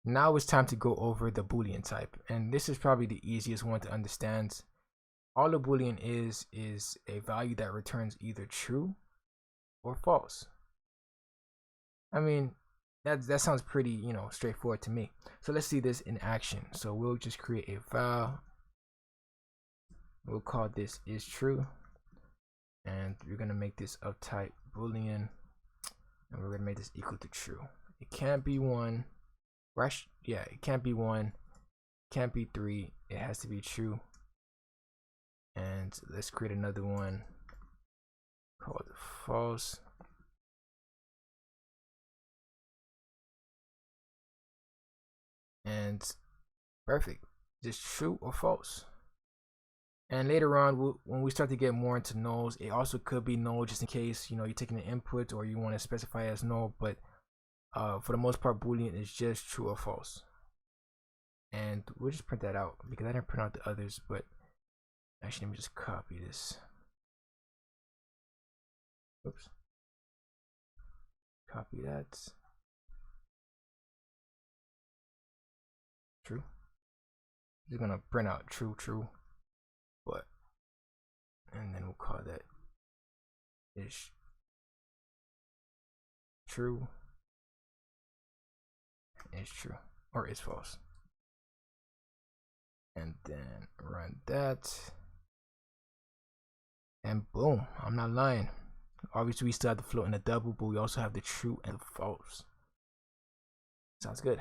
Now it's time to go over the Boolean type, and this is probably the easiest one to understand. All a Boolean is a value that returns either true or false. I mean, that sounds pretty, straightforward to me. So let's see this in action. So we'll just create a val. We'll call this is true, and we're gonna make this of type Boolean, and we're gonna make this equal to true. It can't be 1. Yeah, it can't be 1. Can't be 3. It has to be true. And let's create another one called false. And perfect, just true or false. And later on, when we start to get more into nulls, it also could be null just in case you're taking an input or you want to specify as null. But for the most part, Boolean is just true or false. And we'll just print that out because I didn't print out the others. But actually, let me just copy this. Oops. Copy that. True. Just gonna print out true, but and then we'll call that is true, is true, or is false, and then run that, and boom, I'm not lying. Obviously, we still have the float and the double, but we also have the true and the false. Sounds good.